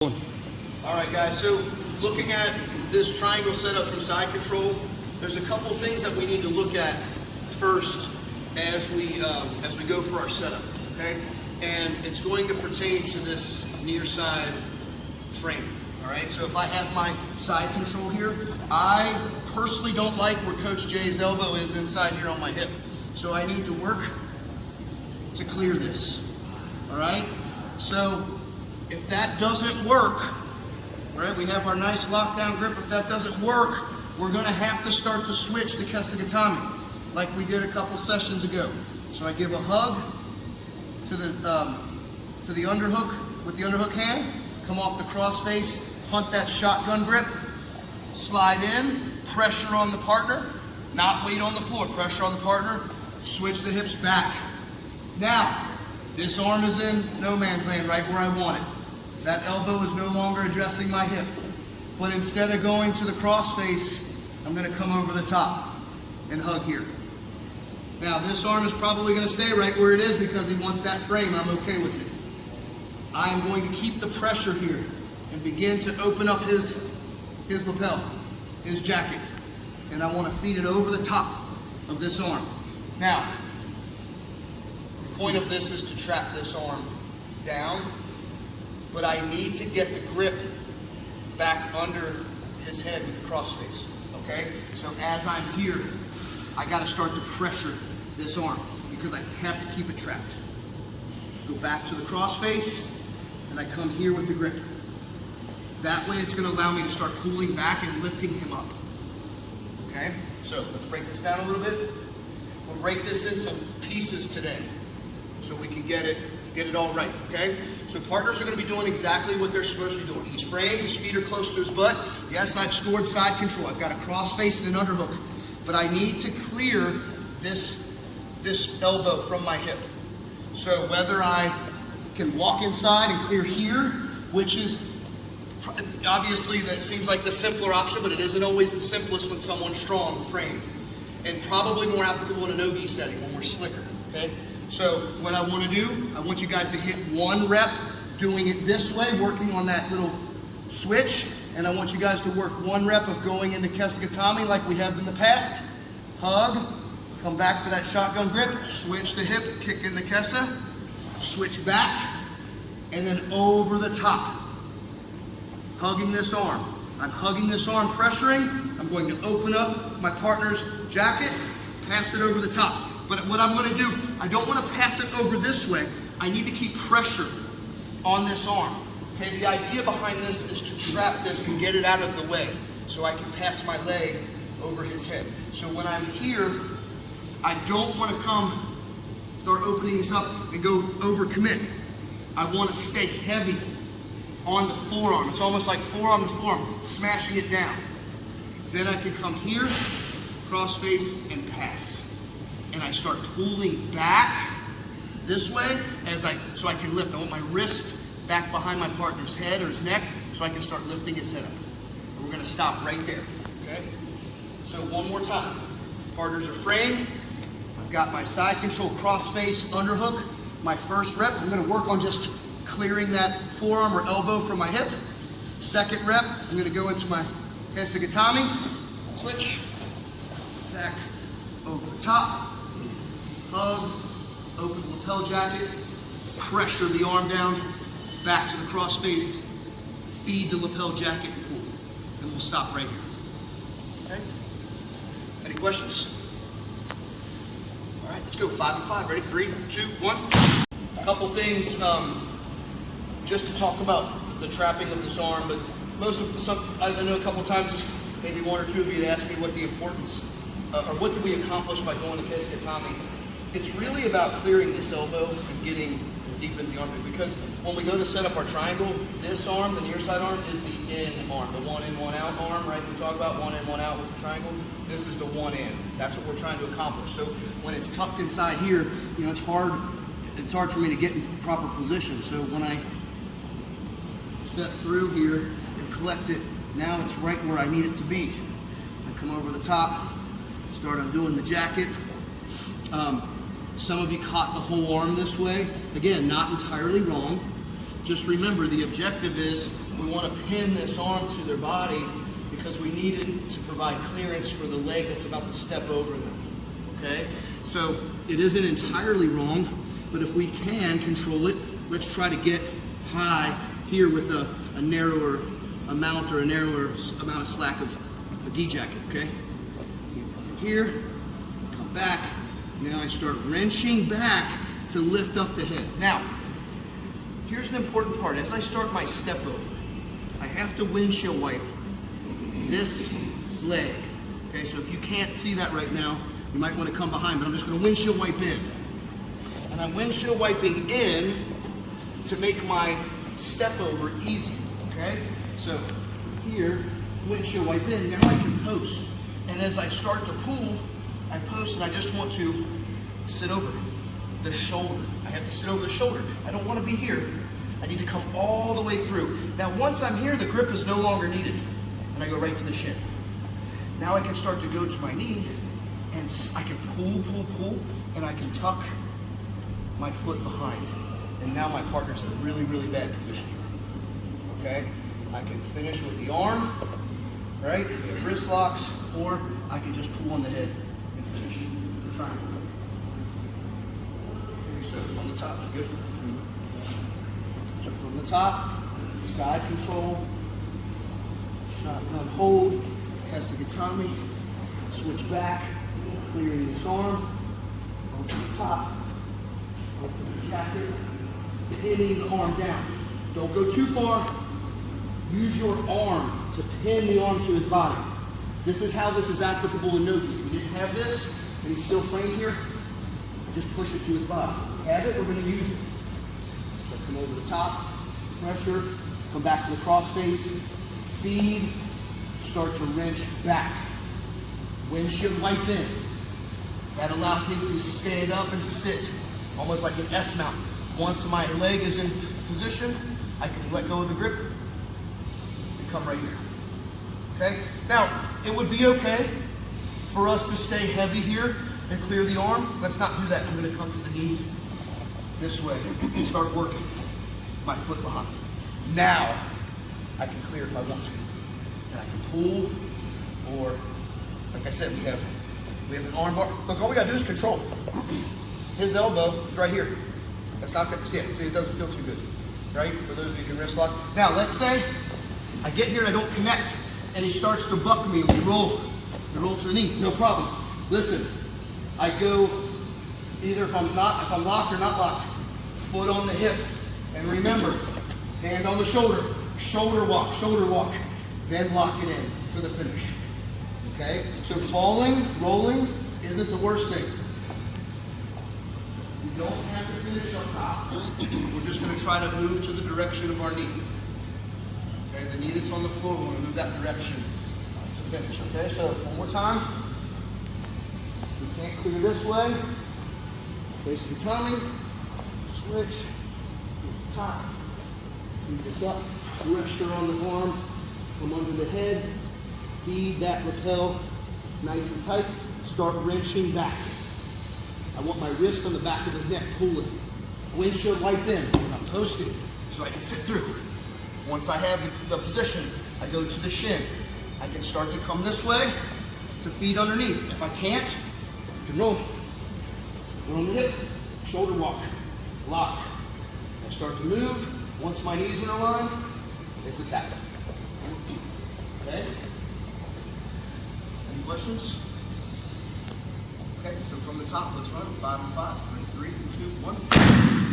All right, guys, so looking at this triangle setup from side control, there's a couple things that we need to look at first as we go for our setup, okay? And it's going to pertain to this near side frame, all right? So if I have my side control here, I personally don't like where Coach Jay's elbow is inside here on my hip. So I need to work to clear this, all right? So if that doesn't work, right, we have our nice lockdown grip. If that doesn't work, we're gonna have to start to switch the Kesagatami like we did a couple sessions ago. So I give a hug to the underhook with the underhook hand, come off the cross face, hunt that shotgun grip, slide in, pressure on the partner, not weight on the floor, pressure on the partner, switch the hips back. Now, this arm is in no man's land, right where I want it. That elbow is no longer addressing my hip. But instead of going to the cross face, I'm gonna come over the top and hug here. Now this arm is probably gonna stay right where it is because he wants that frame. I'm okay with it. I am going to keep the pressure here and begin to open up his lapel, his jacket. And I wanna feed it over the top of this arm. Now, the point of this is to trap this arm down, but I need to get the grip back under his head with the cross face, okay? So as I'm here, I gotta start to pressure this arm because I have to keep it trapped. Go back to the cross face, and I come here with the grip. That way it's gonna allow me to start pulling back and lifting him up, okay? So let's break this down a little bit. We'll break this into pieces today so we can get it all right, okay? So partners are gonna be doing exactly what they're supposed to be doing. He's framed, his feet are close to his butt. Yes, I've scored side control. I've got a cross face and an underhook, but I need to clear this elbow from my hip. So whether I can walk inside and clear here, which is obviously that seems like the simpler option, but it isn't always the simplest when someone's strong framed, and probably more applicable in a no-gi setting when we're slicker, okay? So what I want to do, I want you guys to hit one rep doing it this way, working on that little switch, and I want you guys to work one rep of going into Kesagatami like we have in the past. Hug, come back for that shotgun grip, switch the hip, kick in the Kesa, switch back, and then over the top. Hugging this arm. I'm hugging this arm, pressuring. I'm going to open up my partner's jacket, pass it over the top. But what I'm gonna do, I don't wanna pass it over this way. I need to keep pressure on this arm. Okay, the idea behind this is to trap this and get it out of the way so I can pass my leg over his head. So when I'm here, I don't wanna start opening this up and go over commit. I wanna stay heavy on the forearm. It's almost like forearm to forearm, smashing it down. Then I can come here, cross face, and pass. And I start pulling back this way so I can lift. I want my wrist back behind my partner's head or his neck so I can start lifting his head up. And we're gonna stop right there, okay? So one more time. Partners are framed. I've got my side control cross face underhook. My first rep, I'm gonna work on just clearing that forearm or elbow from my hip. Second rep, I'm gonna go into my Kesagatami, switch, back over the top, hug, open the lapel jacket, pressure the arm down, back to the cross face, feed the lapel jacket and pull. And we'll stop right here. Okay? Any questions? All right, let's go 5 and 5. Ready? 3, 2, 1. A couple things just to talk about the trapping of this arm, but I know a couple times, maybe one or two of you asked me what the importance or what did we accomplish by going to Kesagatami. It's really about clearing this elbow and getting as deep into the armpit, because when we go to set up our triangle, this arm, the near side arm, is the in arm, the one in, one out arm, right? We talk about one in, one out with the triangle. This is the one in. That's what we're trying to accomplish. So when it's tucked inside here, you know, it's hard for me to get in proper position. So when I step through here and collect it, now it's right where I need it to be. I come over the top, start undoing the jacket. Some of you caught the whole arm this way. Again, not entirely wrong. Just remember, the objective is we want to pin this arm to their body because we need it to provide clearance for the leg that's about to step over them, okay? So it isn't entirely wrong, but if we can control it, let's try to get high here with a narrower amount or a narrower amount of slack of the gi jacket, okay? Here, come back. Now I start wrenching back to lift up the head. Now, here's an important part. As I start my step over, I have to windshield wipe this leg. Okay, so if you can't see that right now, you might want to come behind, but I'm just going to windshield wipe in. And I'm windshield wiping in to make my step over easy, okay? So here, windshield wipe in, now I can post. And as I start to pull, I post and I just want to sit over the shoulder. I have to sit over the shoulder. I don't want to be here. I need to come all the way through. Now once I'm here, the grip is no longer needed. And I go right to the shin. Now I can start to go to my knee and I can pull, and I can tuck my foot behind. And now my partner's in a really, really bad position. Okay? I can finish with the arm, right? Wrist locks, or I can just pull on the head and finish the triangle. So from the top, good. So from the top, side control, shotgun hold, Kesagatami, switch back, clearing this arm, open the top, open the jacket, pinning the arm down. Don't go too far. Use your arm to pin the arm to his body. This is how this is applicable in no-gi. If you didn't have this, and he's still framed here, just push it to his body. Have it, we're going to use it. So come over the top, pressure, come back to the cross face, feed, start to wrench back. Windshield wipe in. That allows me to stand up and sit, almost like an S mount. Once my leg is in position, I can let go of the grip and come right here. Okay? Now, it would be okay for us to stay heavy here and clear the arm. Let's not do that. I'm going to come to the knee this way and start working my foot behind. Now, I can clear if I want to. And I can pull, or like I said, we have an arm bar. Look, all we got to do is control. His elbow is right here. That's not that. See, it doesn't feel too good, right? For those of you who can wrist lock. Now, let's say I get here and I don't connect, and he starts to buck me, and we roll to the knee. No problem. Listen, I go either if I'm locked or not locked, foot on the hip, and remember, hand on the shoulder walk, then lock it in for the finish. Okay? So falling, rolling isn't the worst thing. We don't have to finish up top. We're just going to try to move to the direction of our knee. Okay? The knee that's on the floor, we're going to move that direction to finish. Okay? So one more time. We can't clear this way. Place the tummy. Switch. Top. Feed this up. Pressure on the arm. Come under the head. Feed that lapel nice and tight. Start wrenching back. I want my wrist on the back of his neck, pulling. Windshield wipe in. I'm posting so I can sit through. Once I have the position, I go to the shin. I can start to come this way to feed underneath. If I can't, I can roll. Foot on the hip, shoulder walk, lock. I start to move. Once my knees are aligned, it's a tap. Okay? Any questions? Okay, so from the top, let's run 5 and 5. 3, 2, 1.